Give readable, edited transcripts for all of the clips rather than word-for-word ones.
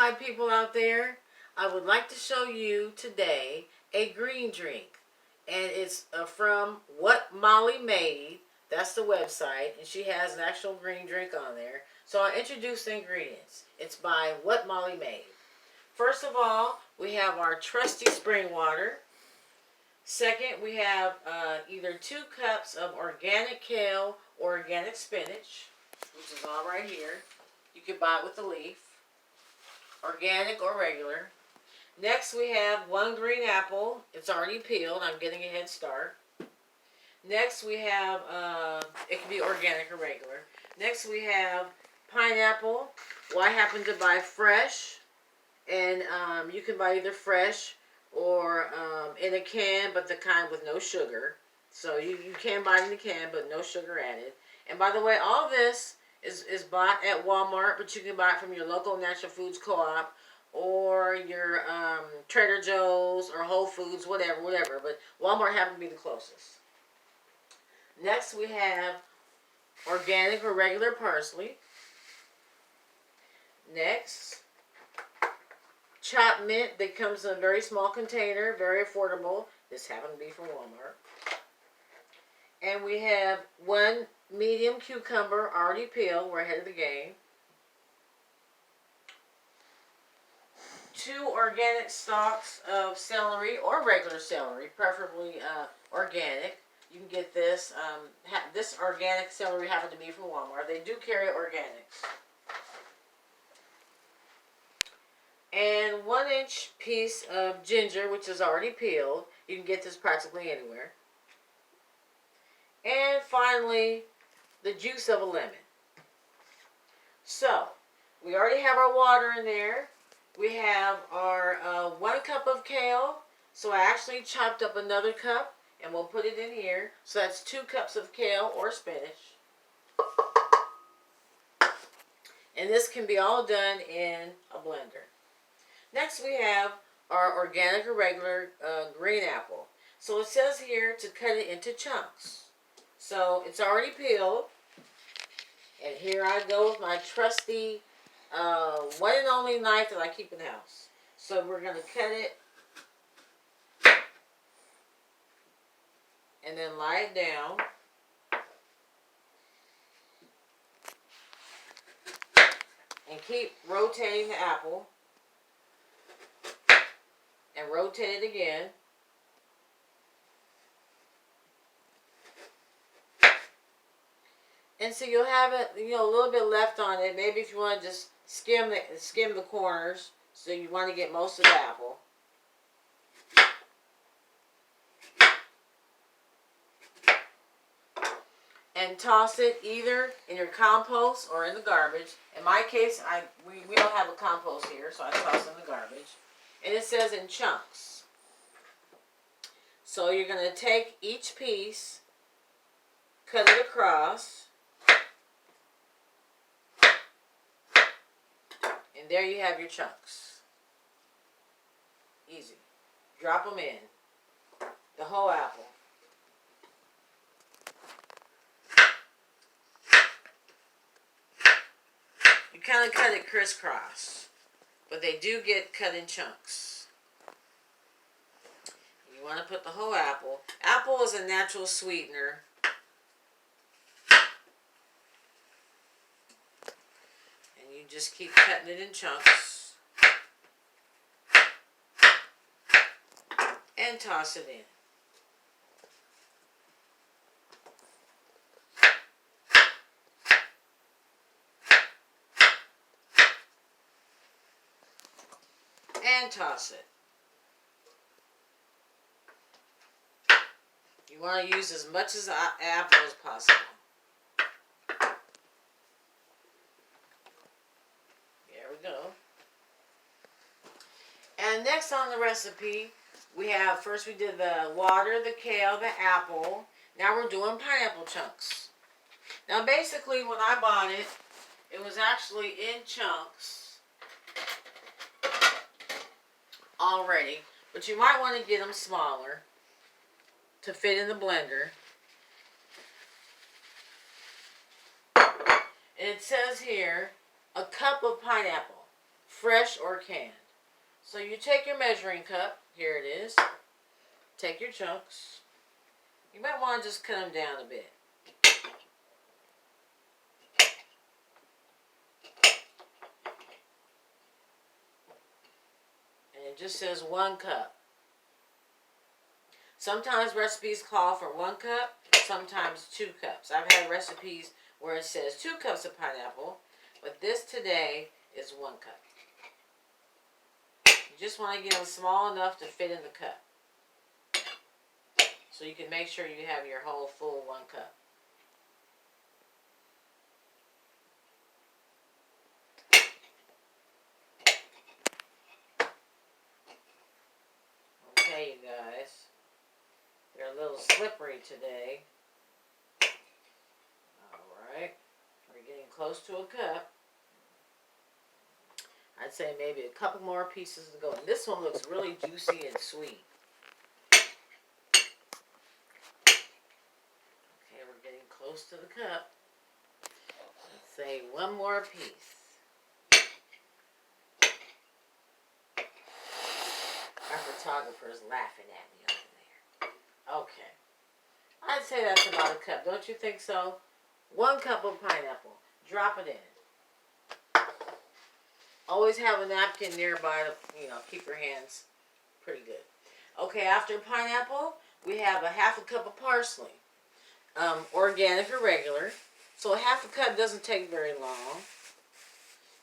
my people out there. I would like to show you today a green drink. And it's from What Molly Made. That's the website. And she has an actual green drink on there. So I'll introduce the ingredients. It's by What Molly Made. First of all, we have our trusty spring water. Second, we have either 2 cups of organic kale or organic spinach, which is all right here. You can buy it with the leaf, organic or regular. Next, we have 1 green apple. It's already peeled. I'm getting a head start. Next, we have, it can be organic or regular. Next, we have pineapple. Well, I happen to buy fresh, and you can buy either fresh or in a can, but the kind with no sugar. So you can buy it in a can, but no sugar added. And by the way, all this is bought at Walmart, but you can buy it from your local natural foods co-op or your Trader Joe's or Whole Foods, whatever. But Walmart happens to be the closest. Next, we have organic or regular parsley. Next, chopped mint that comes in a very small container, very affordable. This happened to be from Walmart. And we have 1 medium cucumber already peeled. We're ahead of the game. 2 organic stalks of celery or regular celery, preferably organic. You can get this. This organic celery happened to be from Walmart. They do carry organics. And 1-inch piece of ginger, which is already peeled. You can get this practically anywhere. And finally, the juice of a lemon. So, we already have our water in there. We have our 1 cup of kale. So I actually chopped up another cup, and we'll put it in here. So that's 2 cups of kale or spinach. And this can be all done in a blender. Next, we have our organic or regular green apple. So it says here to cut it into chunks. So it's already peeled. And here I go with my trusty one and only knife that I keep in the house. So we're going to cut it and then lie it down. And keep rotating the apple. And rotate it again. And so you'll have it, a little bit left on it. Maybe if you want to just skim the corners, so you want to get most of the apple. And toss it either in your compost or in the garbage. In my case, we don't have a compost here, so I toss it in the garbage. And it says in chunks. So you're going to take each piece, cut it across, and there you have your chunks. Easy. Drop them in. The whole apple. You kind of cut it crisscross, but they do get cut in chunks. You want to put the whole apple. Apple is a natural sweetener. And you just keep cutting it in chunks. And toss it in. And toss it. You want to use as much as apple as possible. There we go. And next on the recipe, we have, first we did the water, the kale, the apple. Now we're doing pineapple chunks. Now basically when I bought it, it was actually in chunks already, but you might want to get them smaller to fit in the blender. And it says here, a cup of pineapple, fresh or canned. So you take your measuring cup. Here it is. Take your chunks. You might want to just cut them down a bit. And it just says 1 cup. Sometimes recipes call for 1 cup, sometimes 2 cups. I've had recipes where it says 2 cups of pineapple, but this today is 1 cup. You just want to get them small enough to fit in the cup. So you can make sure you have your whole full 1 cup. Okay, you guys. They're a little slippery today. Alright. We're getting close to a cup. I'd say maybe a couple more pieces to go. And this one looks really juicy and sweet. Okay, we're getting close to the cup. Let's say 1 more piece. Our photographer is laughing at me over there. Okay. I'd say that's about a cup. Don't you think so? 1 cup of pineapple. Drop it in. Always have a napkin nearby to, keep your hands pretty good. Okay, after pineapple, we have a 1/2 cup of parsley. Organic or regular. So a 1/2 cup doesn't take very long.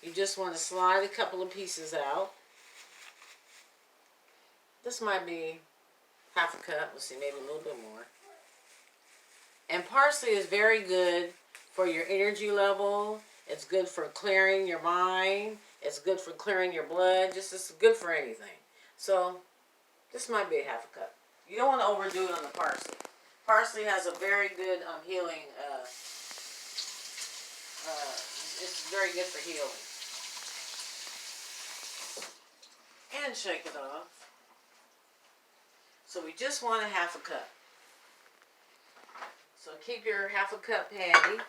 You just want to slide a couple of pieces out. This might be 1/2 cup. Let's see, maybe a little bit more. And parsley is very good for your energy level. It's good for clearing your mind. It's good for clearing your blood. It's good for anything. So this might be a 1/2 cup. You don't want to overdo it on the parsley. Parsley has a very good healing. It's very good for healing. And shake it off. So we just want a 1/2 cup. So keep your 1/2 cup handy.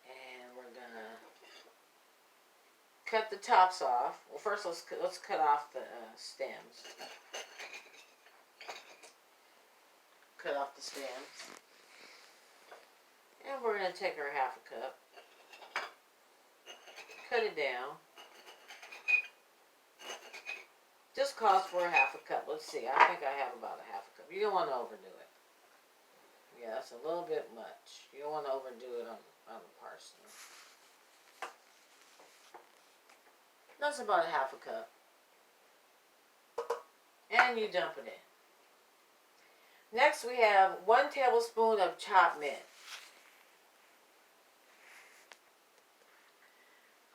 And we're gonna cut the tops off. Well, first let's cut off the stems. Cut off the stems. And we're gonna take our 1/2 cup. Cut it down. Just calls for a 1/2 cup. Let's see. I think I have about a 1/2 cup. You don't want to overdo it. Yeah, that's a little bit much. You don't want to overdo it on the parsley. That's about a 1/2 cup. And you dump it in. Next we have 1 tablespoon of chopped mint.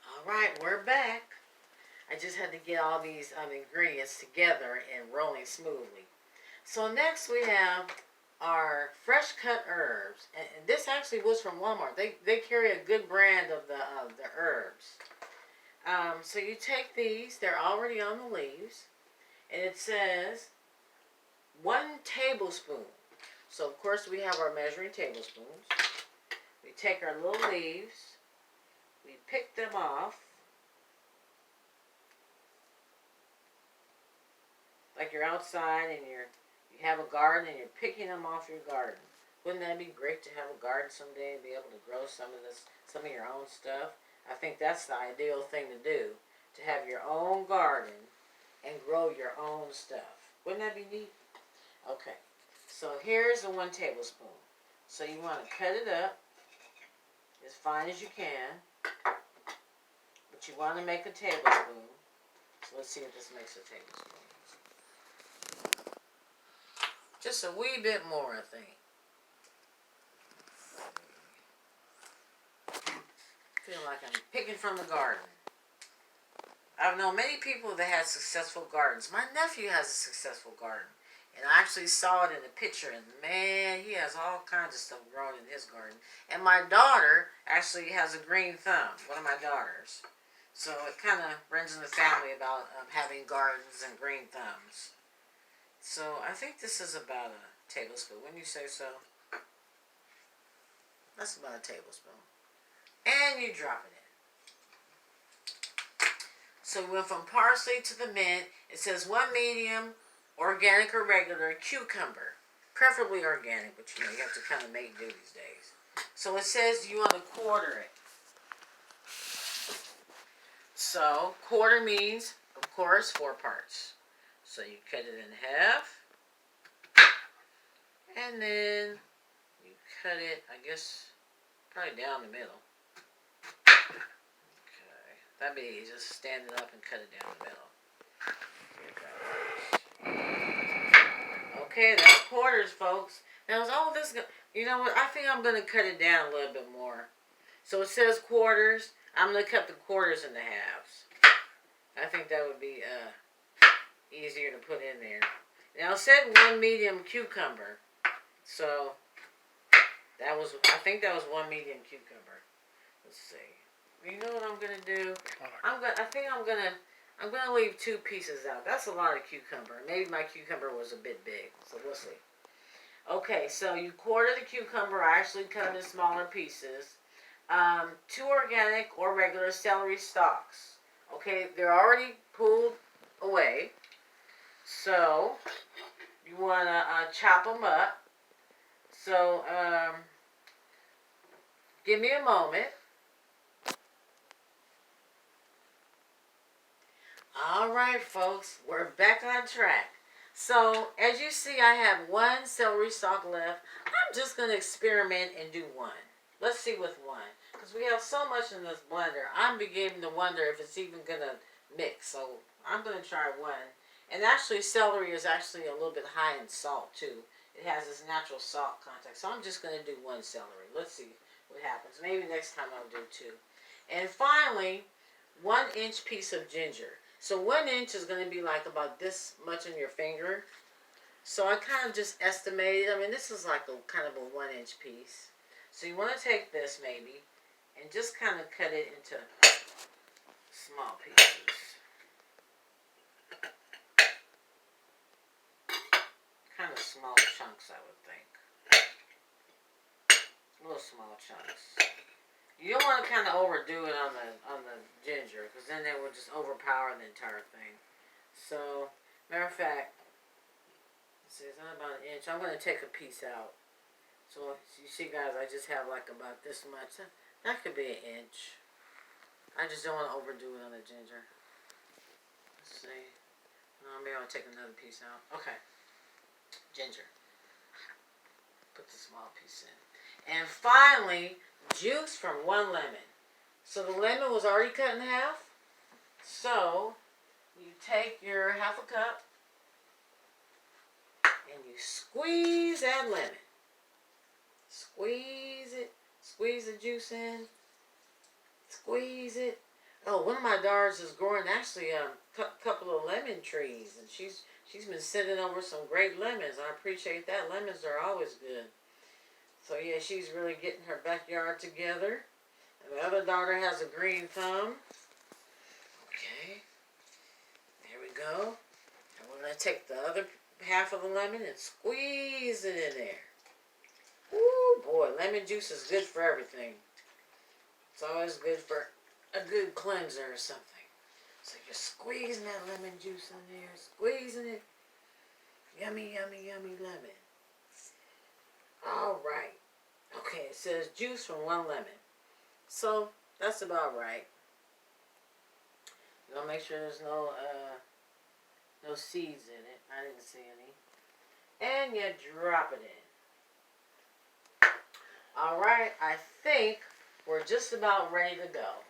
Alright, we're back. I just had to get all these ingredients together and rolling smoothly. So next we have our fresh cut herbs. And this actually was from Walmart. They carry a good brand of the herbs. So you take these. They're already on the leaves. And it says 1 tablespoon. So of course we have our measuring tablespoons. We take our little leaves. We pick them off. Like you're outside and you have a garden and you're picking them off your garden. Wouldn't that be great to have a garden someday and be able to grow some of your own stuff? I think that's the ideal thing to do, to have your own garden and grow your own stuff. Wouldn't that be neat? Okay, so here's the 1 tablespoon. So you want to cut it up as fine as you can, but you want to make a tablespoon. So let's see if this makes a tablespoon. Just a wee bit more, I think. Feel like I'm picking from the garden. I've known many people that had successful gardens. My nephew has a successful garden. And I actually saw it in the picture. And man, he has all kinds of stuff growing in his garden. And my daughter actually has a green thumb. One of my daughters. So it kind of runs in the family about having gardens and green thumbs. So I think this is about a tablespoon. Wouldn't you say so? That's about a tablespoon. And you drop it in. So we went from parsley to the mint. It says 1 medium organic or regular cucumber. Preferably organic, but you know, you have to kind of make do these days. So it says you want to quarter it. So quarter means, of course, 4 parts. So you cut it in half. And then you cut it, I guess, probably down the middle. Okay. That'd be easy. Just stand it up and cut it down the middle. Okay, that's quarters, folks. Now, is all this, you know what? I think I'm going to cut it down a little bit more. So it says quarters. I'm going to cut the quarters into halves. I think that would be easier to put in there. Now, it said 1 medium cucumber. So that was, I think that was 1 medium cucumber. Let's see. You know what I'm gonna do? I think I'm gonna leave 2 pieces out. That's a lot of cucumber. Maybe my cucumber was a bit big, so we'll see. Okay, so you quarter the cucumber. I actually cut them in smaller pieces. 2 organic or regular celery stalks. Okay, they're already pulled away. So you wanna chop them up. So, give me a moment. All right, folks, we're back on track. So, as you see, I have 1 celery stalk left. I'm just going to experiment and do 1. Let's see with 1. Because we have so much in this blender, I'm beginning to wonder if it's even going to mix. So, I'm going to try 1. And actually, celery is actually a little bit high in salt, too. It has this natural salt content. So I'm just going to do 1 celery. Let's see what happens. Maybe next time I'll do 2. And finally, 1-inch piece of ginger. So 1 inch is going to be like about this much in your finger. So I kind of just estimated. I mean, this is like a kind of a 1-inch piece. So you want to take this maybe and just kind of cut it into small pieces. Kind of small chunks, I would think. Little small chunks. You don't want to kind of overdo it on the ginger, because then it will just overpower the entire thing. So, matter of fact, let's see, it's not about 1 inch. I'm going to take a piece out. So you see, guys, I just have like about this much. That could be 1 inch. I just don't want to overdo it on the ginger. Let's see. Maybe I'll take another piece out. Okay. Ginger. Put the small piece in. And finally, juice from 1 lemon. So the lemon was already cut in half. So you take your ½ a cup and you squeeze that lemon. Squeeze it. Squeeze the juice in. Squeeze it. Oh, one of my daughters is growing actually a couple of lemon trees, and she's been sending over some great lemons. I appreciate that. Lemons are always good. So yeah, she's really getting her backyard together. And the other daughter has a green thumb. Okay. There we go. And we're going to take the other half of the lemon and squeeze it in there. Ooh, boy, lemon juice is good for everything. It's always good for a good cleanser or something. So you're squeezing that lemon juice in there, squeezing it. Yummy, yummy, yummy lemon. All right. Okay, it says juice from 1 lemon. So that's about right. You gotta make sure there's no seeds in it. I didn't see any. And you drop it in. All right, I think we're just about ready to go.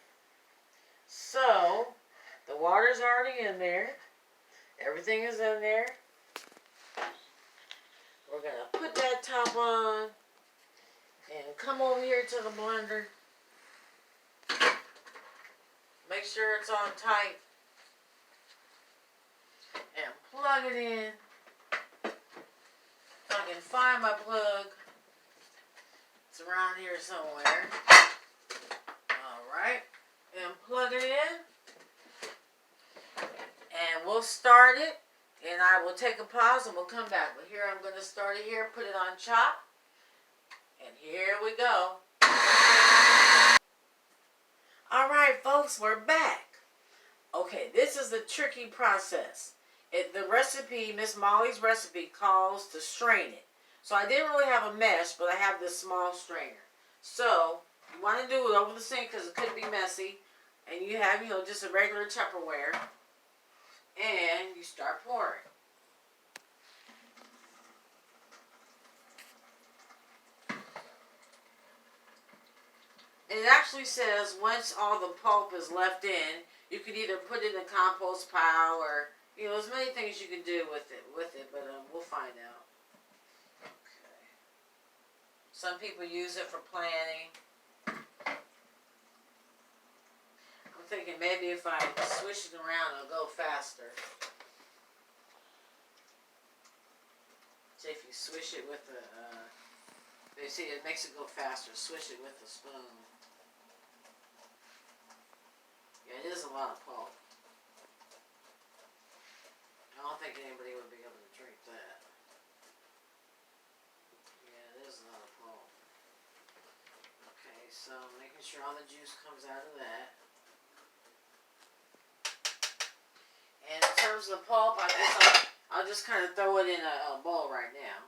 So the water's already in there. Everything is in there. We're going to put that top on and come over here to the blender. Make sure it's on tight. And plug it in. If I can find my plug. It's around here somewhere. Alright. And plug it in. And we'll start it. And I will take a pause and we'll come back. But here I'm going to start it here, put it on chop. And here we go. Alright, folks, we're back. Okay, this is the tricky process. The recipe, Miss Molly's recipe, calls to strain it. So I didn't really have a mesh, but I have this small strainer. So you want to do it over the sink because it could be messy. And you have, just a regular Tupperware. And you start pouring. And it actually says once all the pulp is left in, you can either put it in a compost pile or, there's many things you can do with it, but we'll find out. Okay. Some people use it for planting. I'm thinking maybe if I swish it around, it'll go faster. See if you swish it with the, they see it makes it go faster. Swish it with the spoon. Yeah, it is a lot of pulp. I don't think anybody would be able to drink that. Yeah, it is a lot of pulp. Okay, so making sure all the juice comes out of that. And in terms of the pulp, I'll just kind of throw it in a bowl right now.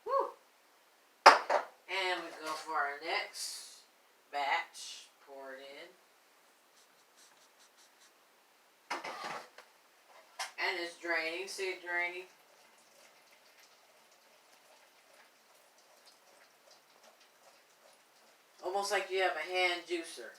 Woo! And we go for our next batch. Pour it in. And it's draining. See it draining? Almost like you have a hand juicer.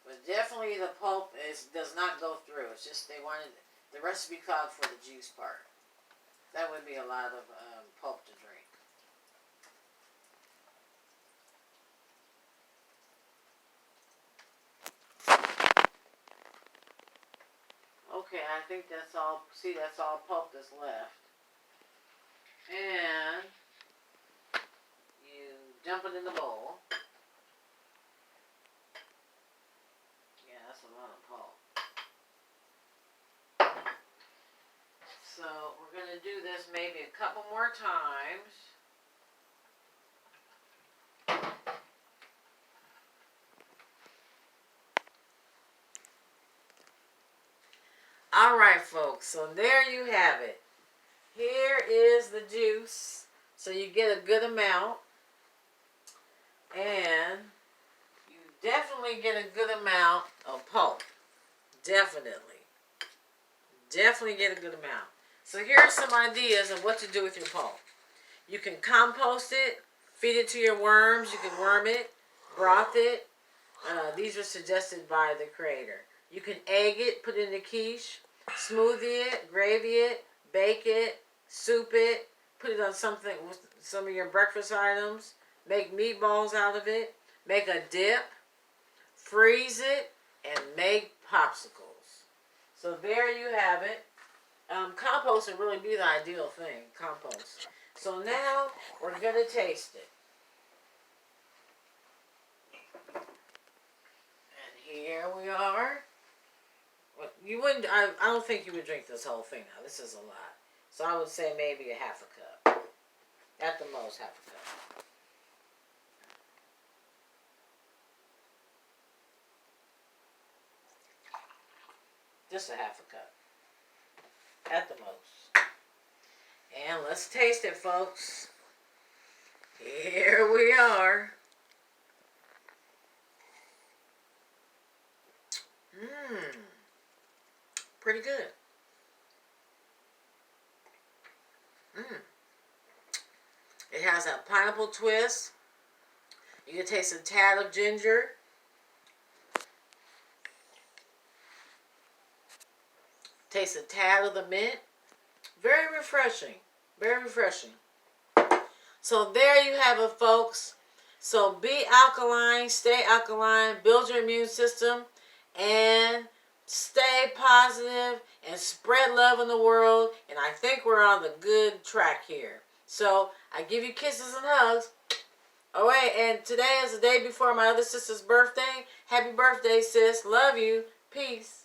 But definitely the pulp does not go through. It's just they wanted, the recipe called for the juice part. That would be a lot of pulp to drink. Okay, I think that's all. See, that's all pulp that's left. And you dump it in the bowl. Yeah, that's a lot of pulp. So we're going to do this maybe a couple more times. All right, folks, so there you have it. Here is the juice. So you get a good amount. And you definitely get a good amount of pulp. Definitely. Definitely get a good amount. So here are some ideas of what to do with your pulp. You can compost it, feed it to your worms. You can worm it, broth it. These are suggested by the creator. You can egg it, put it in a quiche, smoothie it, gravy it, bake it, soup it, put it on something with some of your breakfast items, make meatballs out of it, make a dip, freeze it, and make popsicles. So there you have it. Compost would really be the ideal thing, compost. So now we're going to taste it. And here we are. You wouldn't, I don't think you would drink this whole thing now. This is a lot. So I would say maybe a half a cup. At the most, half a cup. Just a half a cup. At the most. And let's taste it, folks. Here we are. Pretty good. It has a pineapple twist. You can taste a tad of ginger. Taste a tad of the mint. Very refreshing. Very refreshing. So there you have it, folks. So be alkaline, stay alkaline, build your immune system, and stay positive and spread love in the world. And I think we're on the good track here. So I give you kisses and hugs. Oh wait, and today is the day before my other sister's birthday. Happy birthday, sis. Love you. Peace.